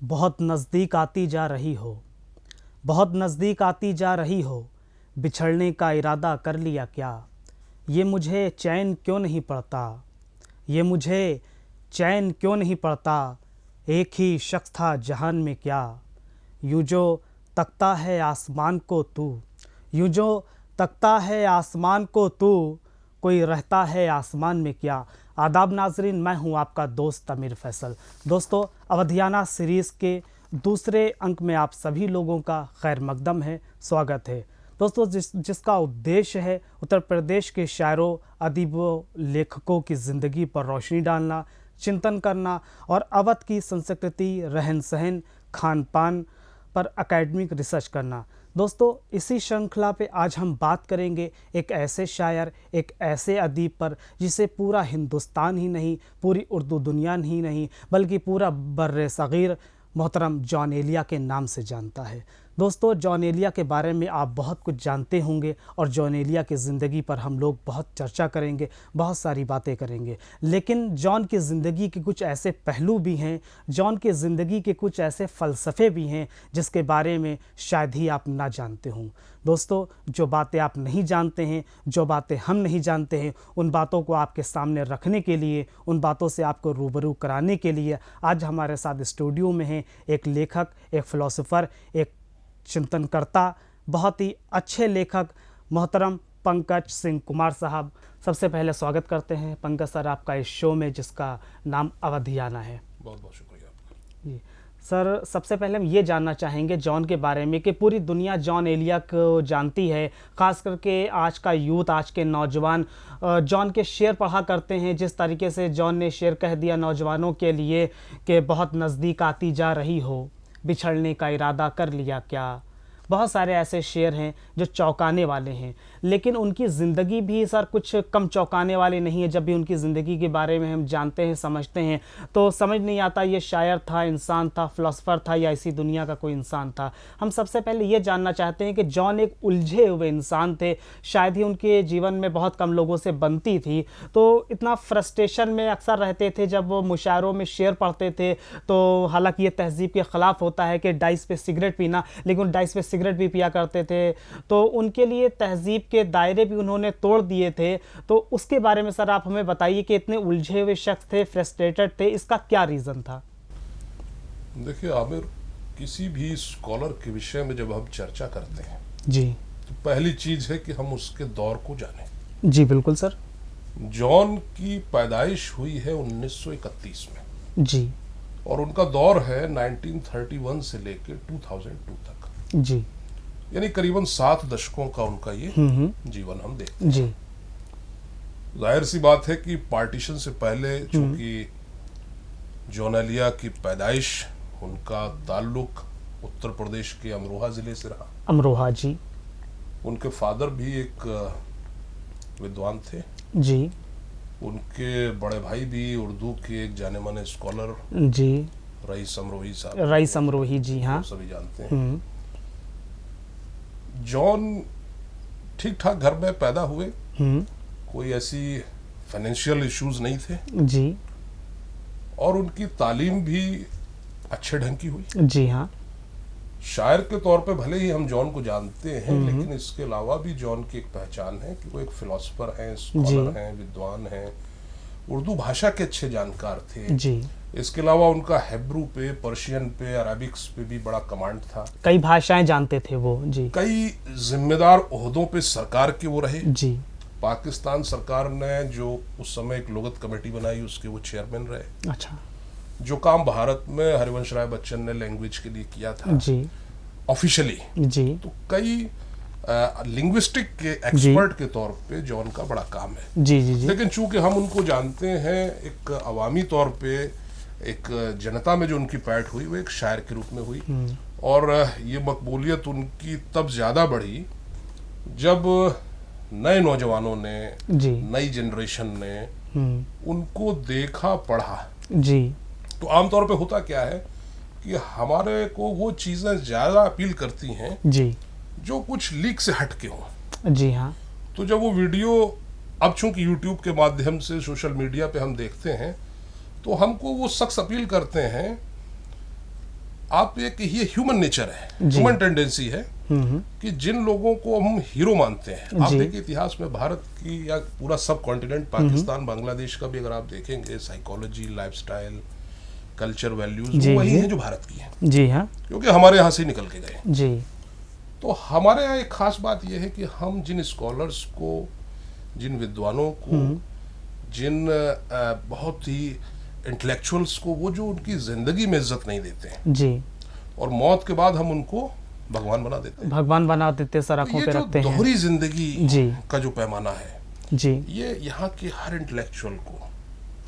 बहुत नज़दीक आती जा रही हो, बहुत नज़दीक आती जा रही हो, बिछड़ने का इरादा कर लिया क्या? ये मुझे चैन क्यों नहीं पड़ता, ये मुझे चैन क्यों नहीं पड़ता, एक ही शख्स था जहान में क्या? यूँ जो तकता है आसमान को तू, यूँ जो तकता है आसमान को तू, कोई रहता है आसमान में क्या? आदाब नाजरीन, मैं हूं आपका दोस्त अमीर फैसल। दोस्तों, अवधियाना सीरीज़ के दूसरे अंक में आप सभी लोगों का खैर मकदम है, स्वागत है। दोस्तों, जिसका उद्देश्य है उत्तर प्रदेश के शायरों, अदीबों, लेखकों की ज़िंदगी पर रोशनी डालना, चिंतन करना और अवध की संस्कृति, रहन सहन, खान पान पर एकेडमिक रिसर्च करना। दोस्तों, इसी श्रृंखला पे आज हम बात करेंगे एक ऐसे शायर, एक ऐसे अदीब पर जिसे पूरा हिंदुस्तान ही नहीं, पूरी उर्दू दुनिया ही नहीं, बल्कि पूरा बर्रे सग़ीर मोहतरम जॉन एलिया के नाम से जानता है। दोस्तों, जॉन एलिया के बारे में आप बहुत कुछ जानते होंगे और जॉन एलिया की ज़िंदगी पर हम लोग बहुत चर्चा करेंगे, बहुत सारी बातें करेंगे। लेकिन जॉन की ज़िंदगी के कुछ ऐसे पहलू भी हैं, जॉन की ज़िंदगी के कुछ ऐसे फ़लसफ़े भी हैं जिसके बारे में शायद ही आप ना जानते हों। दोस्तों, जो बातें आप नहीं जानते हैं, जो बातें हम नहीं जानते हैं, उन बातों को आपके सामने रखने के लिए, उन बातों से आपको रूबरू कराने के लिए आज हमारे साथ स्टूडियो में हैं एक लेखक, एक फ़िलोसोफ़र, एक चिंतनकर्ता, बहुत ही अच्छे लेखक मोहतरम पंकज सिंह कुमार साहब। सबसे पहले स्वागत करते हैं पंकज सर आपका इस शो में जिसका नाम अवधियाना है। बहुत बहुत शुक्रिया आपका जी सर, सबसे पहले हम ये जानना चाहेंगे जॉन के बारे में कि पूरी दुनिया जॉन एलिया को जानती है, ख़ास करके आज का यूथ, आज के नौजवान जॉन के शेर पढ़ा करते हैं। जिस तरीके से जॉन ने शेर कह दिया नौजवानों के लिए कि बहुत नज़दीक आती जा रही हो, बिछड़ने का इरादा कर लिया क्या। बहुत सारे ऐसे शेर हैं जो चौंकाने वाले हैं, लेकिन उनकी ज़िंदगी भी सर कुछ कम चौंकाने वाली नहीं है। जब भी उनकी ज़िंदगी के बारे में हम जानते हैं, समझते हैं, तो समझ नहीं आता ये शायर था, इंसान था, फ़िलासफ़र था या इसी दुनिया का कोई इंसान था। हम सबसे पहले ये जानना चाहते हैं कि जॉन एक उलझे हुए इंसान थे, शायद ही उनके जीवन में बहुत कम लोगों से बनती थी, तो इतना फ्रस्ट्रेशन में अक्सर रहते थे जब वो मुशायरों में शेर पढ़ते थे। तो हालांकि ये तहज़ीब के ख़िलाफ़ होता है कि डाइस पे सिगरेट पीना, लेकिन डाइस पे सिगरेट भी पिया करते थे, तो उनके लिए तहज़ीब के दायरे भी उन्होंने तोड़ दिए थे। तो उसके बारे में सर आप हमें बताइए कि इतने उलझे हुए शख्स थे, फ्रस्ट्रेटेड थे, इसका क्या रीज़न था? देखिए आमिर, किसी भी स्कॉलर के विषय में जब हम चर्चा करते हैं जी, तो पहली चीज़ है कि हम उसके दौर को जानें। जी बिल्कुल सर। जॉन की पैदाइश हुई है 1931 में जी, और उनका दौर है 1931 से लेकर 2002 तक, जी, यानी करीबन 7 दशकों का उनका ये जीवन हम देखते हैं। जी, जाहिर सी बात है कि पार्टीशन से पहले चूंकि जॉन एलिया की पैदाइश, उनका ताल्लुक उत्तर प्रदेश के अमरोहा ज़िले से रहा। अमरोहा, जी। उनके फादर भी एक विद्वान थे जी, उनके बड़े भाई भी उर्दू के एक जाने माने स्कॉलर, जी, रईस अमरोही साहब, रईस अमरोही, जी हाँ, सभी जानते हैं। जॉन ठीक ठाक घर में पैदा हुए, कोई ऐसी फाइनेंशियल इश्यूज नहीं थे जी, और उनकी तालीम भी अच्छे ढंग की हुई। जी हाँ, शायर के तौर पे भले ही हम जॉन को जानते हैं, लेकिन इसके अलावा भी जॉन की एक पहचान है कि वो एक फिलोसोफर हैं, स्कॉलर हैं, विद्वान हैं, उर्दू भाषा के अच्छे जानकार थे। जी, इसके अलावा उनका हिब्रू पे, पर्शियन पे, अरबिक्स पे भी बड़ा कमांड था। कई भाषाएं जानते थे वो। जी, कई जिम्मेदार ओहदों पे सरकार के वो रहे। जी, पाकिस्तान सरकार ने जो उस समय एक लुगत कमेटी बनाई, उसके वो चेयरमैन रहे। अच्छा, जो काम भारत में हरिवंश राय बच्चन ने लैंग्वेज के लिए किया था जी, ऑफिशियली, जी, तो कई लिंग्विस्टिक के एक्सपर्ट के तौर पे जॉन का बड़ा काम है। जी, जी, जी, लेकिन चूंकि हम उनको जानते हैं एक अवामी तौर पे, एक जनता में जो उनकी पैठ हुई वो एक शायर के रूप में हुई। और ये मकबूलियत उनकी तब ज़्यादा बढ़ी जब नए नौजवानों ने, नई जनरेशन ने उनको देखा, पढ़ा जी। तो आमतौर पे होता क्या है कि हमारे को वो चीज़ें ज़्यादा अपील करती हैं जी जो कुछ लीक से हट के हों। जी हाँ। तो जब वो वीडियो, अब चूंकि यूट्यूब के माध्यम से सोशल मीडिया पे हम देखते हैं, तो हमको वो शख्स अपील करते हैं, आप ये ह्यूमन नेचर है, ह्यूमन टेंडेंसी है कि जिन लोगों को हम हीरो मानते हैं, आप देखिए इतिहास में भारत की या पूरा सब कॉन्टिनेंट, पाकिस्तान, बांग्लादेश का भी अगर आप देखेंगे, साइकोलॉजी, लाइफस्टाइल, कल्चर, वैल्यूज वो वही है जो भारत की है। जी हाँ, क्योंकि हमारे यहाँ से निकल के गए जी। तो हमारे यहाँ एक खास बात यह है कि हम जिन स्कॉलर्स को, जिन विद्वानों को, जिन बहुत ही इंटेलेक्चुअल्स को, वो जो उनकी जिंदगी में इज्जत नहीं देते हैं जी, और मौत के बाद हम उनको भगवान बना देते हैं, भगवान बना देते हैं, सर आंखों पे रखते हैं। दोहरी जिंदगी जी का जो पैमाना है जी, ये यहाँ के हर इंटेलेक्चुअल को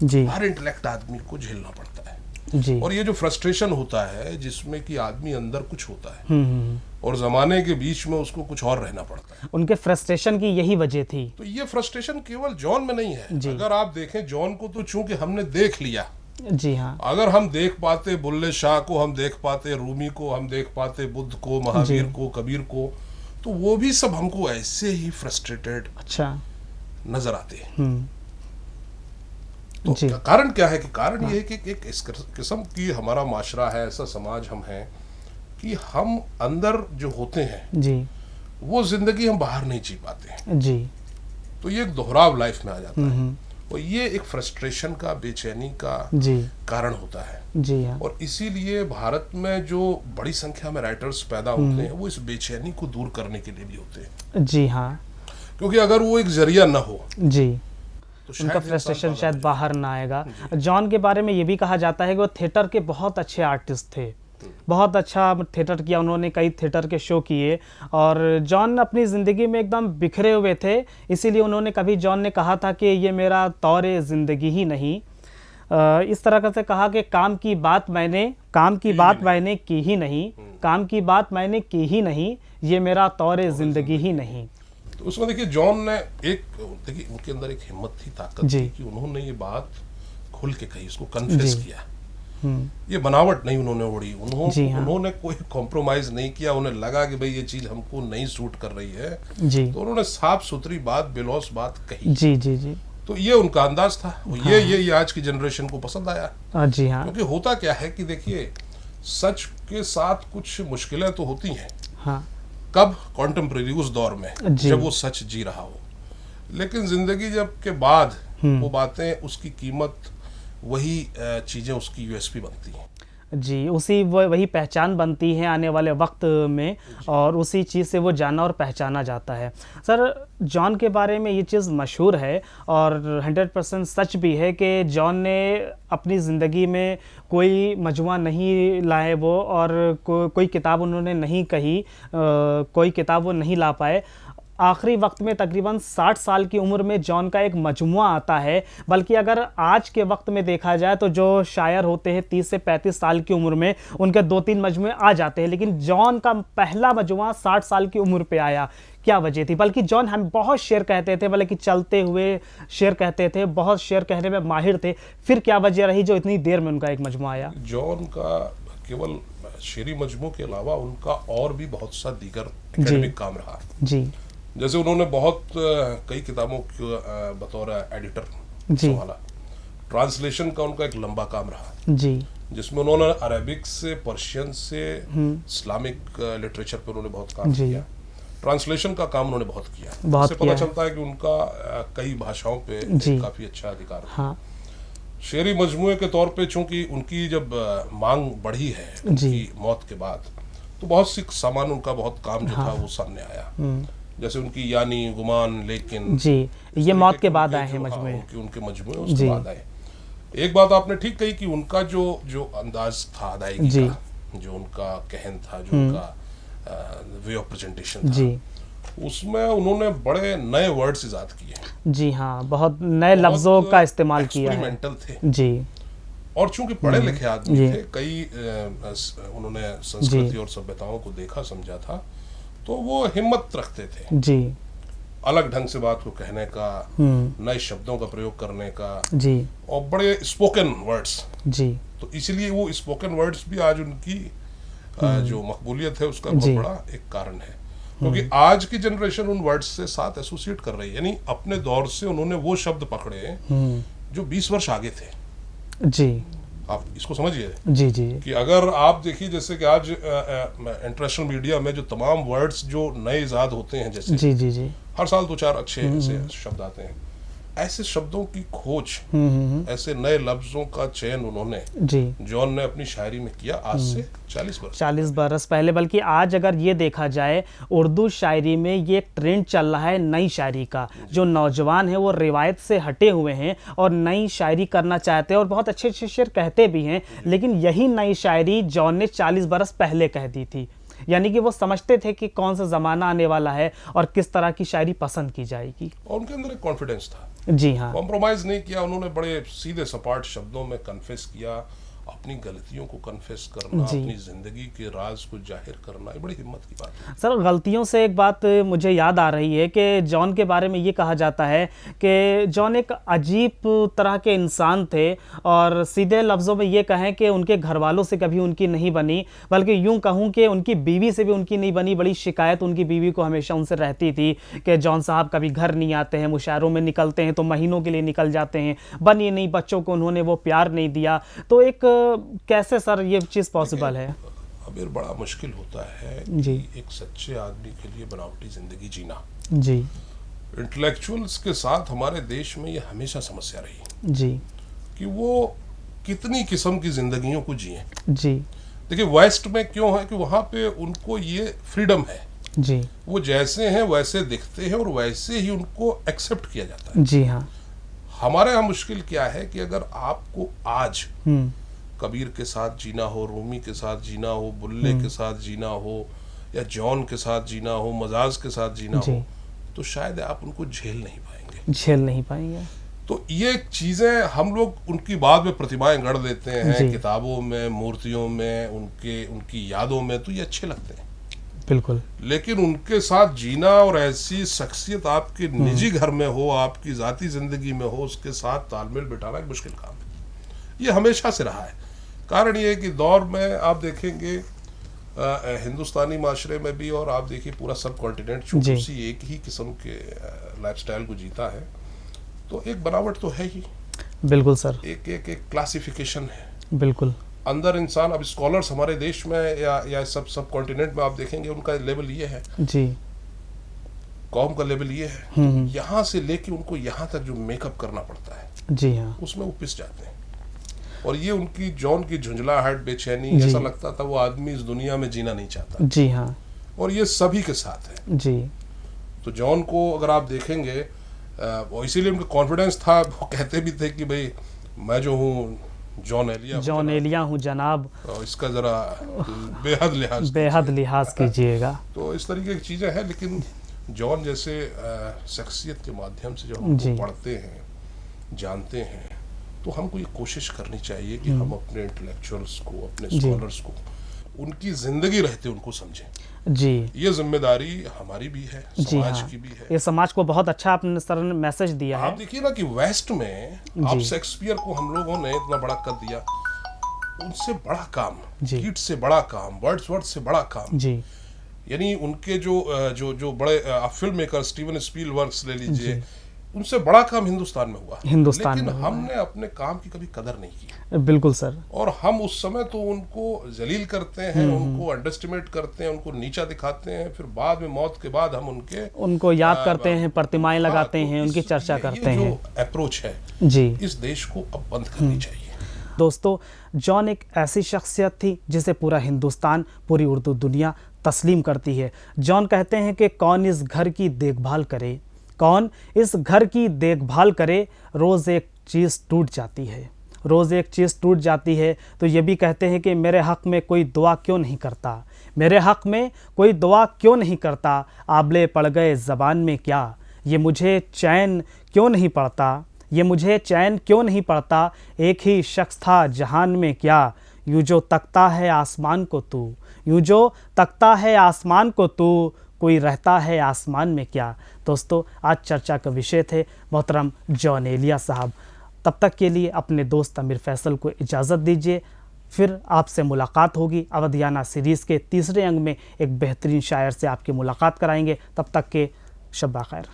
जी, हर इंटेलेक्ट आदमी को झेलना पड़ता है जी। और ये जो फ्रस्ट्रेशन होता है, जिसमें कि आदमी अंदर कुछ होता है और जमाने के बीच में उसको कुछ और रहना पड़ता है, उनके फ्रस्ट्रेशन की यही वजह थी। तो ये फ्रस्ट्रेशन केवल जॉन में नहीं है। अगर आप देखें जॉन को, तो चूंकि हमने देख लिया जी हाँ, अगर हम देख पाते बुल्ले शाह को, हम देख पाते रूमी को, हम देख पाते बुद्ध को, महावीर को, कबीर को, तो वो भी सब हमको ऐसे ही फ्रस्ट्रेटेड अच्छा नजर आते हैं। तो कारण क्या है कि कारण ये है कि एक इस किस्म की हमारा माशरा है, ऐसा समाज हम हैं कि हम अंदर जो होते हैं जी, वो जिंदगी हम बाहर नहीं जी पाते जी। तो ये एक दोहराव लाइफ में आ जाता है, और ये एक फ्रस्ट्रेशन का, बेचैनी का जी कारण होता है जी हाँ। और इसीलिए भारत में जो बड़ी संख्या में राइटर्स पैदा होते हैं, वो इस बेचैनी को दूर करने के लिए भी होते हैं जी हाँ। क्योंकि अगर वो एक जरिया न हो जी, तो उनका फ्रस्ट्रेशन शायद बाहर ना आएगा। जॉन के बारे में ये भी कहा जाता है कि वो थिएटर के बहुत अच्छे आर्टिस्ट थे, बहुत अच्छा थिएटर किया उन्होंने, कई थिएटर के शो किए, और जॉन अपनी ज़िंदगी में एकदम बिखरे हुए थे। इसीलिए उन्होंने कभी, जॉन ने कहा था कि ये मेरा तौर ज़िंदगी ही नहीं, इस तरह से कहा कि काम की बात मैंने की ही नहीं, काम की बात मैंने की ही नहीं, ये मेरा तौर ज़िंदगी ही नहीं। तो उसमें देखिए जॉन ने देखिए उनके अंदर एक हिम्मत थी, ताकत थी कि उन्होंने ये बात खुल के कही, उसको कन्फेस किया। ये बनावट नहीं उन्होंने ओढ़ी, उन्होंने कोई कॉम्प्रोमाइज नहीं किया। उन्हें लगा कि भाई ये चीज हमको नहीं सूट कर रही है जी, तो उन्होंने साफ सुथरी बात, बेलौस बात कही जी जी जी। तो ये उनका अंदाज था, हाँ। ये आज की जनरेशन को पसंद आया जी हाँ। क्योंकि होता क्या है कि देखिए सच के साथ कुछ मुश्किलें तो होती हैं हाँ। कब? कॉन्टेम्परेरी, उस दौर में जब वो सच जी रहा हो, लेकिन जिंदगी जब के बाद वो बातें, उसकी कीमत, वही चीजें उसकी यूएसपी बनती हैं जी, उसी वही पहचान बनती है आने वाले वक्त में, और उसी चीज़ से वो जाना और पहचाना जाता है। सर जॉन के बारे में ये चीज़ मशहूर है और 100% सच भी है कि जॉन ने अपनी ज़िंदगी में कोई मजमुआ नहीं लाए वो, और कोई किताब उन्होंने नहीं कही, कोई किताब वो नहीं ला पाए। आखिरी वक्त में तकरीबन 60 साल की उम्र में जॉन का एक मजमुआ आता है, बल्कि अगर आज के वक्त में देखा जाए तो जो शायर होते हैं 30 से 35 साल की उम्र में, उनके 2-3 मजमुए आ जाते हैं, लेकिन जॉन का पहला मजमुआ 60 साल की उम्र पे आया। क्या वजह थी? बल्कि जॉन हम बहुत शेर कहते थे, बल्कि चलते हुए शेर कहते थे, बहुत शेर कहने में माहिर थे। फिर क्या वजह रही जो इतनी देर में उनका एक मजमुआ आया? जॉन का केवल शेरी मजमू के अलावा उनका और भी बहुत सा दीगर एकेडमिक काम रहा जी। जैसे उन्होंने बहुत कई किताबों को बतौर एडिटर संभाला। ट्रांसलेशन का उनका एक लंबा काम रहा जी, जिसमें उन्होंने अरेबिक से, पर्शियन से, इस्लामिक लिटरेचर पर उन्होंने बहुत काम किया। ट्रांसलेशन का काम उन्होंने बहुत किया। इससे पता चलता है कि उनका कई भाषाओं पे काफी अच्छा अधिकार था। हाँ। शेरी मजमुए के तौर पे चूंकि उनकी जब मांग बढ़ी है उनकी मौत के बाद, तो बहुत सी सामान, उनका बहुत काम जो था वो सामने आया। जैसे उनकी यानी, गुमान, लेकिन जी, ये मौत के बाद आए हैं मजमुए, उनके मजमुए उसके बाद आए। एक बात आपने ठीक कही कि उनका जो अंदाज था अदायगी का, जो उनका कहन था, जो उनका वे ऑफ प्रेजेंटेशन था जी, उसमें उन्होंने बड़े नए वर्ड्स इजाद किए जी हाँ, बहुत नए लफ्जों का इस्तेमाल किया है, एक्सपेरिमेंटल थे जी। और चूंकि पढ़े लिखे आदमी थे, कई उन्होंने संस्कृति और सभ्यताओं को देखा समझा था, तो वो हिम्मत रखते थे जी, अलग ढंग से बात को कहने का, नए शब्दों का प्रयोग करने का जी, और बड़े स्पोकन वर्ड्स जी, तो इसलिए वो स्पोकन वर्ड्स भी आज उनकी जो मकबूलियत है उसका बहुत बड़ा एक कारण है, क्योंकि आज की जनरेशन उन वर्ड्स से साथ एसोसिएट कर रही है। यानी अपने दौर से उन्होंने वो शब्द पकड़े जो 20 वर्ष आगे थे। जी, आप इसको समझिए जी, जी, कि अगर आप देखिए जैसे कि आज इंटरनेशनल मीडिया में जो तमाम वर्ड्स जो नए इजाद होते हैं, जैसे जी, जी, जी, हर साल 2-4 अच्छे ऐसे शब्द आते हैं, ऐसे शब्दों की खोज, ऐसे नए लफ्जों का चयन उन्होंने, जी, जॉन ने अपनी शायरी में किया आज से 40 बरस पहले। बल्कि आज अगर ये देखा जाए उर्दू शायरी में ये एक ट्रेंड चल रहा है नई शायरी का। जो नौजवान हैं वो रिवायत से हटे हुए हैं और नई शायरी करना चाहते हैं और बहुत अच्छे अच्छे शेर कहते भी हैं, लेकिन यही नई शायरी जॉन ने 40 बरस पहले कह दी थी। यानी कि वो समझते थे कि कौन सा ज़माना आने वाला है और किस तरह की शायरी पसंद की जाएगी। और उनके अंदर एक कॉन्फिडेंस था, जी हाँ, कॉम्प्रोमाइज नहीं किया उन्होंने, बड़े सीधे सपाट शब्दों में कन्फेस किया, अपनी गलतियों को कन्फेस करना, अपनी जिंदगी के राज को जाहिर करना, ये बड़ी हिम्मत की बात है। सर गलतियों से एक बात मुझे याद आ रही है कि जॉन के बारे में ये कहा जाता है कि जॉन एक अजीब तरह के इंसान थे और सीधे लफ्ज़ों में ये कहें कि उनके घर वालों से कभी उनकी नहीं बनी, बल्कि यूं कहूं कि उनकी बीवी से भी उनकी नहीं बनी। बड़ी शिकायत उनकी बीवी को हमेशा उनसे रहती थी कि जॉन साहब कभी घर नहीं आते हैं, मुशायरों में निकलते हैं तो महीनों के लिए निकल जाते हैं, बनी नहीं, बच्चों को उन्होंने वो प्यार नहीं दिया। तो एक कैसे सर ये चीज़ पॉसिबल है? अब ये बड़ा मुश्किल होता है जी, कि एक सच्चे आदमी के लिए बनावटी जिंदगी जीना। जी, इंटेलेक्चुअल्स के साथ हमारे देश में ये हमेशा समस्या रही जी, कि वो कितनी किस्म की जिंदगियों को जिए। जी, देखिए वेस्ट में क्यों है कि वहाँ पे उनको ये फ्रीडम है, जी, वो जैसे हैं वैसे दिखते हैं और वैसे ही उनको एक्सेप्ट किया जाता है। जी हाँ, हमारे यहाँ मुश्किल क्या है कि अगर आपको आज कबीर के साथ जीना हो, रूमी के साथ जीना हो, बुल्ले के साथ जीना हो, या जॉन के साथ जीना हो, मजाज के साथ जीना हो, तो शायद आप उनको झेल नहीं पाएंगे। तो ये चीज़ें हम लोग उनकी बाद में प्रतिमाएं गढ़ देते हैं किताबों में, मूर्तियों में, उनकी यादों में, तो ये अच्छे लगते हैं बिल्कुल। लेकिन उनके साथ जीना और ऐसी शख्सियत आपके निजी घर में हो, आपकी ज़ाती ज़िंदगी में हो, उसके साथ तालमेल बिठाना एक मुश्किल काम है। ये हमेशा से रहा है। कारण ये है कि दौर में आप देखेंगे हिंदुस्तानी माशरे में भी, और आप देखिए पूरा सब कॉन्टिनेंट चूंकि उसी एक ही किस्म के लाइफस्टाइल को जीता है, तो एक बनावट तो है ही। बिल्कुल सर, एक क्लासिफिकेशन है बिल्कुल अंदर इंसान। अब स्कॉलर्स हमारे देश में या सब कॉन्टिनेंट में आप देखेंगे उनका लेवल ये है जी, कौम का लेवल ये है, तो यहाँ से लेके उनको यहाँ तक जो मेकअप करना पड़ता है, जी हाँ, उसमें वो पिस जाते हैं। और ये उनकी जॉन की झुंझलाहट, बेचैनी, ऐसा लगता था वो आदमी इस दुनिया में जीना नहीं चाहता। जी हाँ, और ये सभी के साथ है जी। तो जॉन को अगर आप देखेंगे, और इसीलिए उनका कॉन्फिडेंस था, वो कहते भी थे कि भाई मैं जो हूँ जॉन एलिया हूँ जनाब, और इसका जरा बेहद लिहाज कीजिएगा। तो इस तरीके की चीजें हैं। लेकिन जॉन जैसे शख्सियत के माध्यम से जो हम पढ़ते हैं, जानते हैं, तो हमको ये कोशिश करनी चाहिए कि हम अपने इंटेलेक्चुअल्स को, अपने स्कॉलर्स को उनकी जिंदगी रहते उनको समझें। जी, ये जिम्मेदारी हमारी भी है, समाज की भी है। ये समाज को बहुत अच्छा आपने सर ने मैसेज दिया है। आप देखिए ना कि वेस्ट में आप शेक्सपियर को हम लोगों ने इतना बड़ा कर दिया, उनसे बड़ा काम, कीट से बड़ा काम, वर्ड्सवर्थ से बड़ा काम, जी, यानी उनके जो बड़े फिल्म मेकर स्टीवन स्पीलबर्ग ले लीजिए, उनसे बड़ा काम हिंदुस्तान में हुआ, लेकिन हमने अपने काम की कभी कदर नहीं की। बिल्कुल सर। और हम उस समय तो उनको जलील करते हैं, उनको अंडरएस्टिमेट करते हैं, उनको नीचा दिखाते हैं, फिर बाद में मौत के बाद हम उनको याद करते हैं, प्रतिमाएं लगाते हैं, उनकी चर्चा करते हैं। जो अप्रोच है जी, इस देश को अब बंद करनी चाहिए। दोस्तों, जॉन एक ऐसी शख्सियत थी जिसे पूरा हिंदुस्तान, पूरी उर्दू दुनिया तस्लीम करती है। जॉन कहते हैं कि कौन इस घर की देखभाल करे, कौन इस घर की देखभाल करे, रोज़ एक चीज़ टूट जाती है, रोज़ एक चीज़ टूट जाती है। तो ये भी कहते हैं कि मेरे हक़ में कोई दुआ क्यों नहीं करता, मेरे हक़ में कोई दुआ क्यों नहीं करता, आबले पड़ गए ज़बान में क्या, ये मुझे चैन क्यों नहीं पड़ता, ये मुझे चैन क्यों नहीं पड़ता, एक ही शख्स था जहान में क्या, यूँ जो तकता है आसमान को तू, यूँ जो तकता है आसमान को तू, कोई रहता है आसमान में क्या। दोस्तों, आज चर्चा का विषय थे मोहतरम जॉन एलिया साहब। तब तक के लिए अपने दोस्त अमीर फैसल को इजाज़त दीजिए। फिर आपसे मुलाकात होगी। अवधियाना सीरीज़ के तीसरे अंग में एक बेहतरीन शायर से आपकी मुलाकात कराएंगे। तब तक के शब खैर।